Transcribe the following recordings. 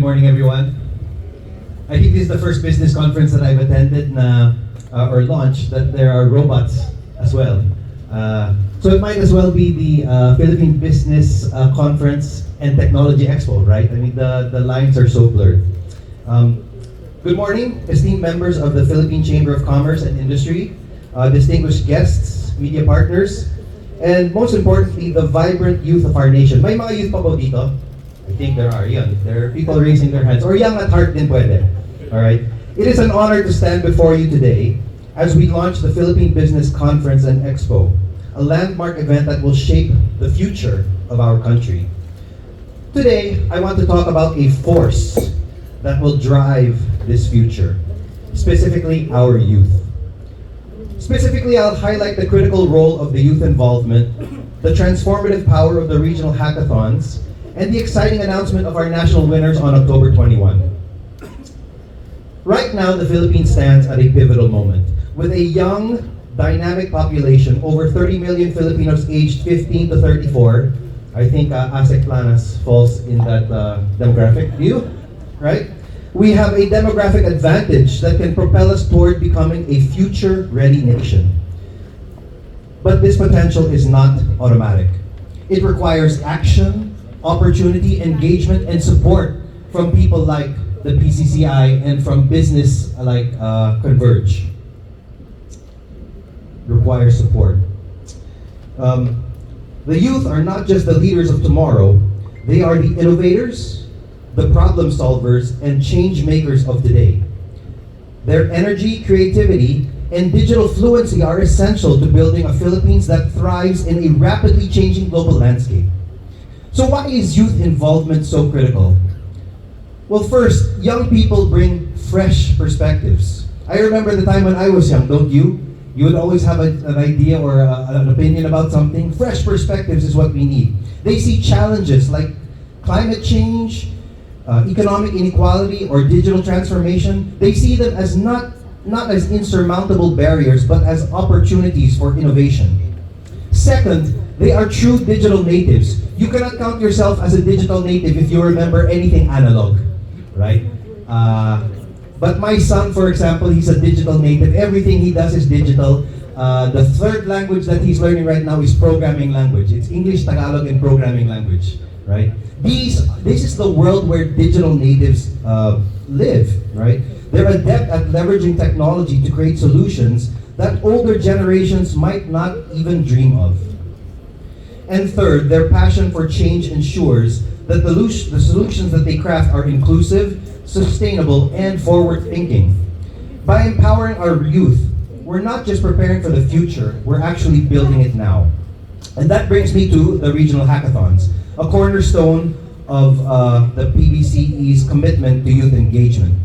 Good morning, everyone. I think this is the first business conference that I've attended or launched that there are robots as well. So it might as well be the Philippine Business Conference and Technology Expo, right? I mean, the lines are so blurred. Good morning, esteemed members of the Philippine Chamber of Commerce and Industry, distinguished guests, media partners, and most importantly, the vibrant youth of our nation. May mga youth pa ba dito? I think there are. Yun. There are people raising their hands. Or young at heart din pwede. Alright? It is an honor to stand before you today as we launch the Philippine Business Conference and Expo, a landmark event that will shape the future of our country. Today, I want to talk about a force that will drive this future, specifically our youth. Specifically, I'll highlight the critical role of the youth involvement, the transformative power of the regional hackathons, and the exciting announcement of our national winners on October 21. Right now, the Philippines stands at a pivotal moment. With a young, dynamic population, over 30 million Filipinos aged 15 to 34, I think ASEC Planas falls in that demographic view, right? We have a demographic advantage that can propel us toward becoming a future-ready nation. But this potential is not automatic. It requires action, opportunity, engagement, and support from people like the PCCI and from business like Converge. Requires support. The youth are not just the leaders of tomorrow, they are the innovators, the problem solvers, and change makers of today. Their energy, creativity, and digital fluency are essential to building a Philippines that thrives in a rapidly changing global landscape. So why is youth involvement so critical? Well, first, young people bring fresh perspectives. I remember the time when I was young, don't you? You would always have an idea or an opinion about something. Fresh perspectives is what we need. They see challenges like climate change, economic inequality, or digital transformation. They see them as not as insurmountable barriers, but as opportunities for innovation. Second, they are true digital natives. You cannot count yourself as a digital native if you remember anything analog, right? But my son, for example, he's a digital native. Everything he does is digital. The third language that he's learning right now is programming language. It's English, Tagalog, and programming language, right? This is the world where digital natives live, right? They're adept at leveraging technology to create solutions that older generations might not even dream of. And third, their passion for change ensures that the solutions that they craft are inclusive, sustainable, and forward-thinking. By empowering our youth, we're not just preparing for the future, we're actually building it now. And that brings me to the regional hackathons, a cornerstone of the PBC&E's commitment to youth engagement.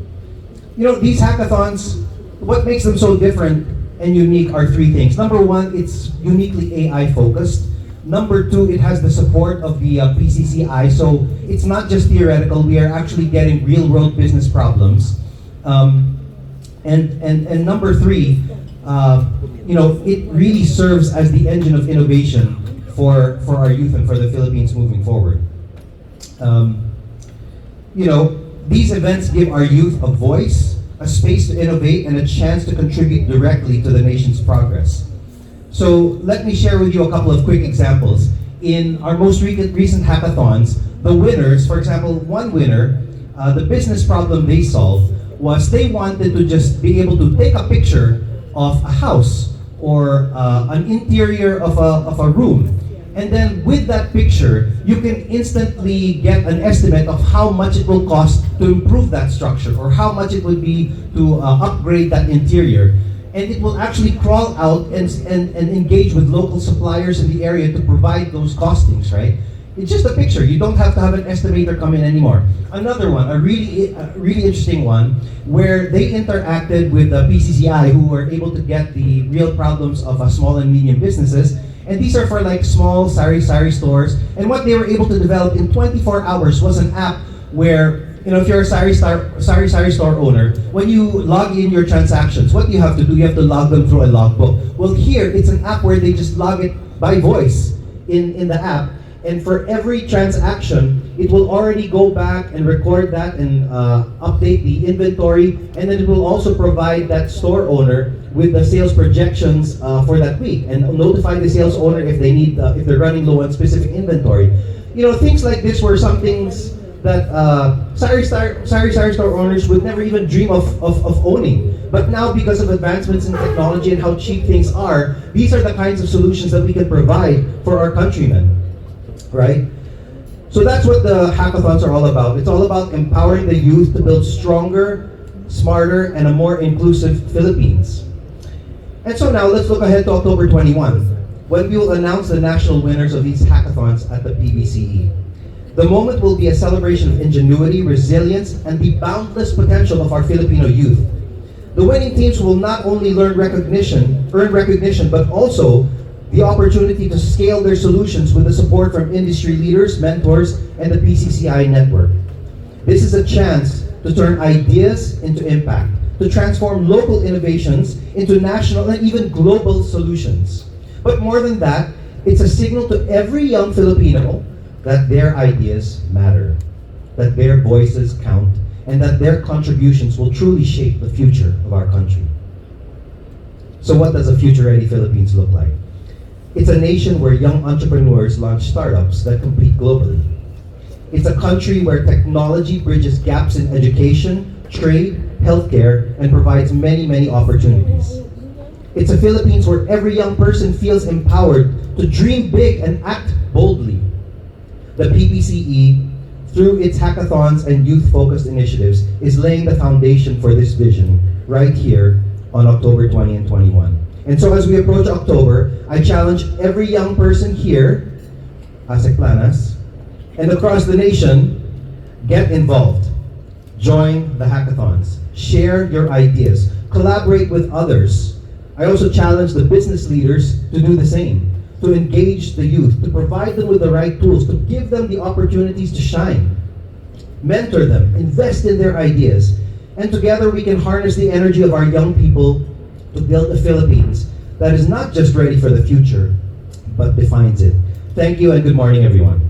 You know, these hackathons, what makes them so different and unique are three things. Number one, it's uniquely AI focused. Number two, it has the support of the PCCI, so it's not just theoretical, we are actually getting real world business problems. And number three, you know, it really serves as the engine of innovation for our youth and for the Philippines moving forward. You know, these events give our youth a voice, a space to innovate, and a chance to contribute directly to the nation's progress. So let me share with you a couple of quick examples. In our most recent hackathons, the winners, for example, one winner, the business problem they solved was they wanted to just be able to take a picture of a house or an interior of a room. And then with that picture, you can instantly get an estimate of how much it will cost to improve that structure or how much it would be to upgrade that interior. And it will actually crawl out and engage with local suppliers in the area to provide those costings, right? It's just a picture. You don't have to have an estimator come in anymore. Another one, a really interesting one, where they interacted with the PCCI who were able to get the real problems of small and medium businesses. And these are for like small sari-sari stores. And what they were able to develop in 24 hours was an app where, you know, if you're a sari-sari store owner, when you log in your transactions, what do you have to do? You have to log them through a logbook. Well, here, it's an app where they just log it by voice in the app. And for every transaction, it will already go back and record that and update the inventory, and then it will also provide that store owner with the sales projections for that week, and notify the sales owner if they need, if they're running low on specific inventory. You know, things like this were some things that sari store owners would never even dream of owning. But now, because of advancements in technology and how cheap things are, these are the kinds of solutions that we can provide for our countrymen, right? So that's what the hackathons are all about. It's all about empowering the youth to build stronger, smarter, and a more inclusive Philippines. And so now let's look ahead to October 21, when we will announce the national winners of these hackathons at the PBC&E. The moment will be a celebration of ingenuity, resilience, and the boundless potential of our Filipino youth. The winning teams will not only earn recognition, but also the opportunity to scale their solutions with the support from industry leaders, mentors, and the PCCI network. This is a chance to turn ideas into impact, to transform local innovations into national and even global solutions. But more than that, it's a signal to every young Filipino that their ideas matter, that their voices count, and that their contributions will truly shape the future of our country. So what does a future-ready Philippines look like? It's a nation where young entrepreneurs launch startups that compete globally. It's a country where technology bridges gaps in education, trade, healthcare, and provides many, many opportunities. It's a Philippines where every young person feels empowered to dream big and act boldly. The PBC&E, through its hackathons and youth-focused initiatives, is laying the foundation for this vision right here on October 20 and 21. And so as we approach October, I challenge every young person here, Asek Planas, and across the nation, get involved. Join the hackathons. Share your ideas. Collaborate with others. I also challenge the business leaders to do the same, to engage the youth, to provide them with the right tools, to give them the opportunities to shine. Mentor them, invest in their ideas, and together we can harness the energy of our young people to build a Philippines that is not just ready for the future, but defines it. Thank you and good morning, everyone.